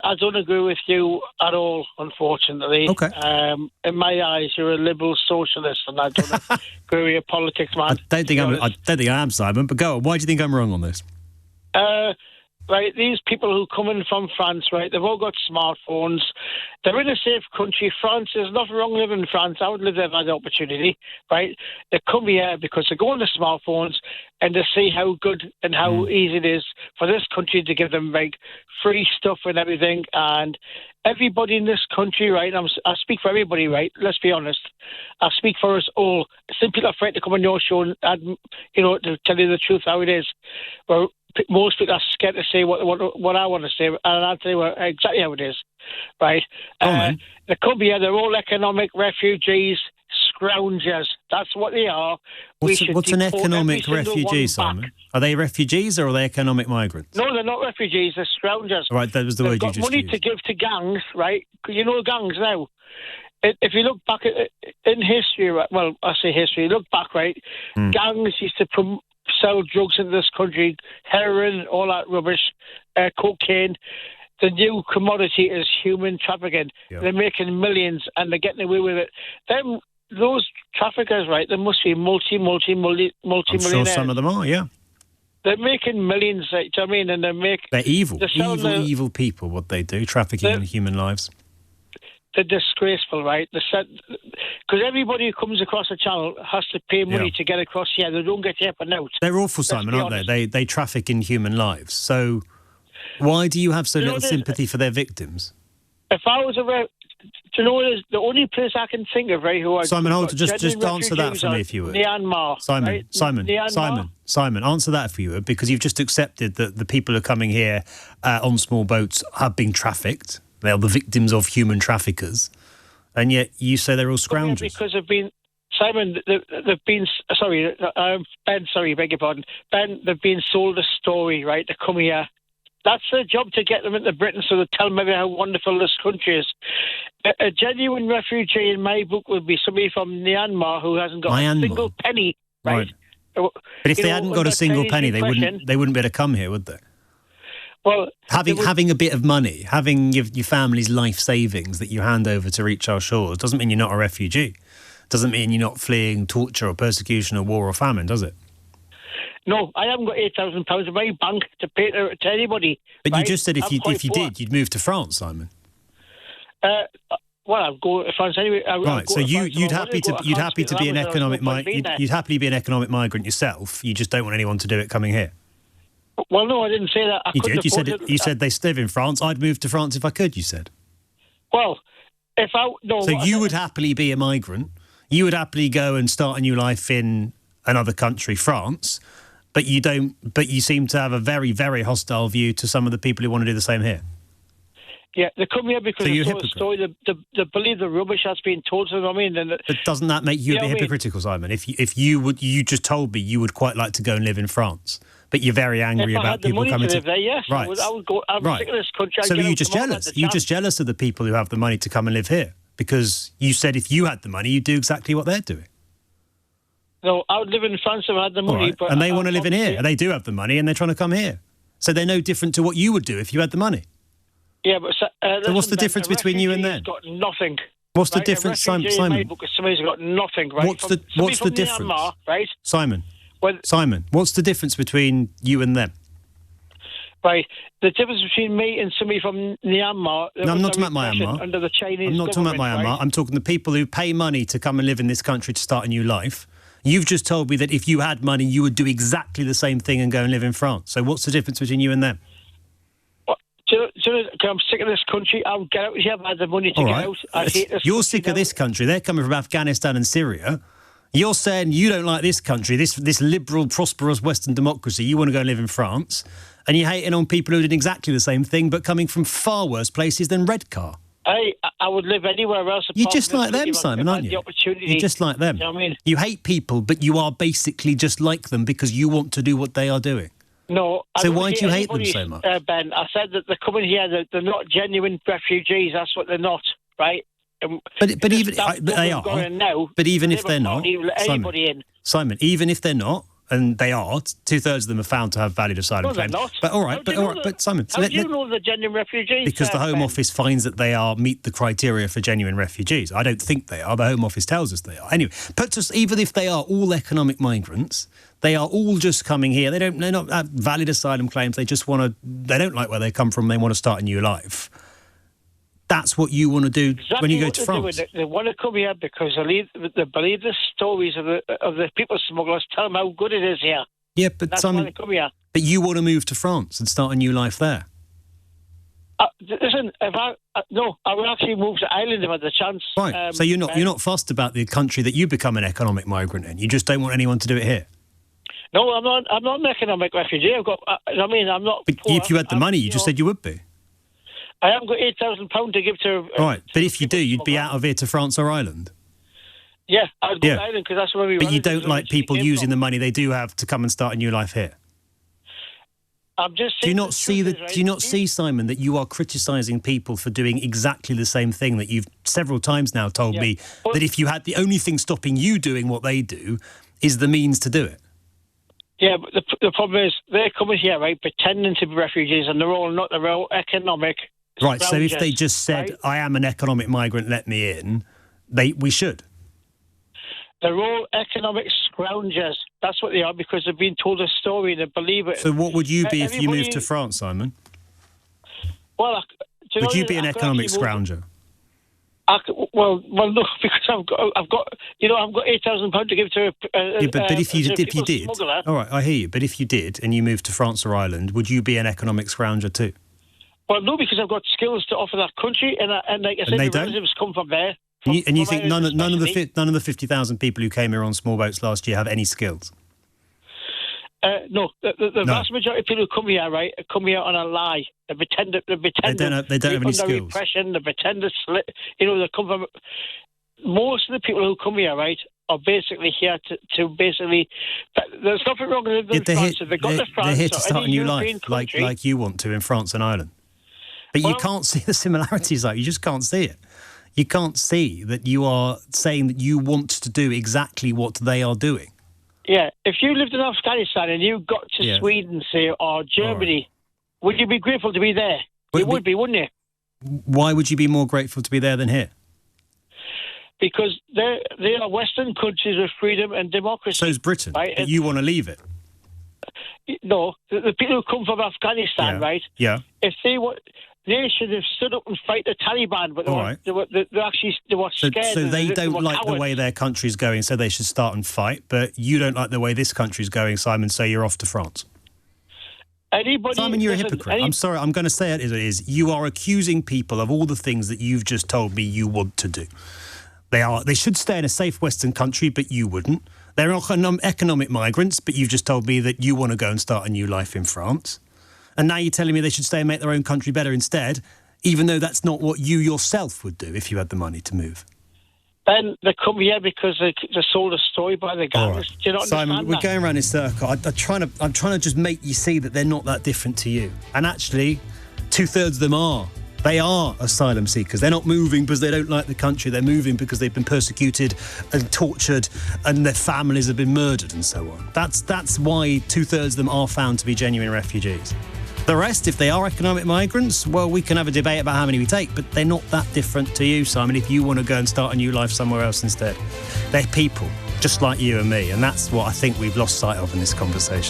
I don't agree with you at all, unfortunately. Okay. In my eyes, you're a liberal socialist, and I don't agree with your politics, man. I don't think I am, Simon, but go on. Why do you think I'm wrong on this? Right, these people who come in from France, right, they've all got smartphones. They're in a safe country. France, there's nothing wrong living in France. I would live there if I had the opportunity, right? They come here because they go on the smartphones and they see how good and how easy it is for this country to give them, like, free stuff and everything. And everybody in this country, right, I speak for everybody, right, let's be honest. I speak for us all. Some people are afraid to come on your show and, to tell you the truth how it is. Well, most people are scared to say what I want to say, and I'll tell you exactly how it is, right? They come here, they're all economic refugees, scroungers. That's what they are. What's an economic refugee, Simon? Back. Are they refugees or are they economic migrants? No, they're not refugees, they're scroungers. Right, that was the word you just used. They've got money to give to gangs, right? You know gangs now. If you look back in history, right, well, I say history, look back, right? Gangs used to sell drugs in this country, heroin, all that rubbish, cocaine. The new commodity is human trafficking. Yep. They're making millions and they're getting away with it. Those traffickers, right, they must be multi-millionaires. I'm sure some of them are, yeah. They're making millions, do you know what I mean? And they're evil. Evil people, what they do, trafficking in human lives. They're disgraceful, right? Because everybody who comes across the channel has to pay money to get across here. They don't get here for now. They're awful, Simon, aren't they? They traffic in human lives. So why do you have so little sympathy for their victims? If I was do you know, the only place I can think of, right? Simon, hold on, just answer that for me if you would. Myanmar. Simon, right? Simon, answer that for you, because you've just accepted that the people who are coming here on small boats have been trafficked. They are the victims of human traffickers, and yet you say they're all scroungers. Because they've been, Simon, they've been, sorry, Ben, sorry, beg your pardon. Ben, they've been sold a story, right, to come here. That's their job, to get them into Britain so they tell them how wonderful this country is. A genuine refugee in my book would be somebody from Myanmar who hasn't got a single penny, right? But if they hadn't got a single penny, they wouldn't be able to come here, would they? Well, having a bit of money, having your family's life savings that you hand over to reach our shores doesn't mean you're not a refugee. Doesn't mean you're not fleeing torture or persecution or war or famine, does it? No, I haven't got £8,000 in my bank to pay to anybody. But you just said if you did, you'd move to France, Simon. Well, I'd go to France anyway. Right, so you'd happily be an economic migrant yourself. You just don't want anyone to do it coming here. Well, no, I didn't say that. You said they live in France. I'd move to France if I could, you said. Well, you would happily be a migrant. You would happily go and start a new life in another country, France, but you don't. But you seem to have a very, very hostile view to some of the people who want to do the same here. Yeah, they come here because they saw a story. They believe the rubbish that's been told to them. I mean, but doesn't that make you a bit hypocritical, Simon? If you just told me you would quite like to go and live in France, but you're very angry about people coming to live there. Yes, right. I would go. I'm sick of this country. So are you just jealous? You're just jealous of the people who have the money to come and live here because you said if you had the money, you'd do exactly what they're doing. No, I would live in France if I had the money. Right. But and they want to live in here. And they do have the money, and they're trying to come here. So they're no different to what you would do if you had the money. Yeah, but so what's the difference between you and them? Got nothing. What's the difference, Simon? Somebody's got nothing, right? What's the difference, Myanmar, right? Simon? Simon, what's the difference between you and them? Right, the difference between me and somebody from Myanmar. No, I'm not talking about Myanmar. Under the Chinese. I'm not talking about Myanmar. Right? I'm talking the people who pay money to come and live in this country to start a new life. You've just told me that if you had money, you would do exactly the same thing and go and live in France. So what's the difference between you and them? I'm sick of this country. I'll get out here. I've had the money to get out. I hate this. You're sick of this country. They're coming from Afghanistan and Syria. You're saying you don't like this country, this liberal, prosperous Western democracy. You want to go and live in France. And you're hating on people who did exactly the same thing, but coming from far worse places than Redcar. I would live anywhere else. You're just like them, Simon, aren't you? You're just like them. You know what I mean? You hate people, but you are basically just like them because you want to do what they are doing. No. So why do you hate them so much? Ben, I said that they're coming here, they're not genuine refugees. That's what they're not, right? But even they are. Now, but even if they're not, anybody in. Simon, even if they're not, and they are. 2/3 of them are found to have valid asylum No, they're claims. not. But all right, but Simon, How do you know they're genuine refugees? because the Home Office finds that they meet the criteria for genuine refugees. I don't think they are. The Home Office tells us they are. Anyway, even if they are all economic migrants, they are all just coming here. They're not have valid asylum claims. They just want to. They don't like where they come from. They want to start a new life. That's what you want to do when you go to France. They want to come here because they believe the stories of the people smugglers. Tell them how good it is here. Yeah, but that's why they come here. But you want to move to France and start a new life there. Listen, I would actually move to Ireland if I had the chance. Right. So you're not fussed about the country that you become an economic migrant in. You just don't want anyone to do it here. No, I'm not. I'm not an economic refugee. I'm not. But poor. if you had the money, you just said you would be. I haven't got £8,000 to give to. Right, but if you do, you'd be out of here to France or Ireland. Yeah, I'd go to Ireland because that's where we. But you don't like people using the money they do have to come and start a new life here. I'm just. Do you not see that? Do you not see, Simon, that you are criticising people for doing exactly the same thing that you've several times now told me that if you had the only thing stopping you doing what they do is the means to do it. Yeah, but the problem is they're coming here, right, pretending to be refugees, and they're all not. They're all economic. Right. So if they just said, "I am an economic migrant, let me in," we should. They're all economic scroungers. That's what they are because they've been told a story and they believe it. So what would you be if you moved to France, Simon? Well, would you be an economic scrounger? Well, no, because I've got £8,000 to give to but if you did, smuggler. All right, I hear you. But if you did and you moved to France or Ireland, would you be an economic scrounger too? Well, no, because I've got skills to offer that country, and like I said, my relatives come from there. And you think none of the 50,000 people who came here on small boats last year have any skills? No, the vast majority of people who come here, right, come here on a lie. They pretend. They don't have any skills. Repression, they pretend to slip. They come from. Most of the people who come here, right, are basically here to basically. There's nothing wrong with them. They're here to start a new life, like you want to in France and Ireland. But you can't see the similarities, you just can't see it. You can't see that you are saying that you want to do exactly what they are doing. Yeah, if you lived in Afghanistan and you got to Sweden, say, or Germany, would you be grateful to be there? You would be, wouldn't you? Why would you be more grateful to be there than here? Because they are Western countries with freedom and democracy. So is Britain. Right? But you want to leave it? No, the people who come from Afghanistan, right? Yeah. If they were... They should have stood up and fight the Taliban, but they were scared. So they don't like the way their country's going, so they should start and fight. But you don't like the way this country's going, Simon, so you're off to France. Simon, you're a hypocrite. I'm sorry, I'm going to say it as it is. You are accusing people of all the things that you've just told me you want to do. They should stay in a safe Western country, but you wouldn't. They're economic migrants, but you've just told me that you want to go and start a new life in France. And now you're telling me they should stay and make their own country better instead, even though that's not what you yourself would do if you had the money to move. Then they come here because they sold a story by the gangs. Right. Do you not understand Simon, we're going around in circle. I'm trying to just make you see that they're not that different to you. And actually, 2/3 of them are. They are asylum seekers. They're not moving because they don't like the country. They're moving because they've been persecuted and tortured and their families have been murdered and so on. That's why 2/3 of them are found to be genuine refugees. The rest, if they are economic migrants, well, we can have a debate about how many we take, but they're not that different to you, Simon, if you want to go and start a new life somewhere else instead. They're people, just like you and me, and that's what I think we've lost sight of in this conversation.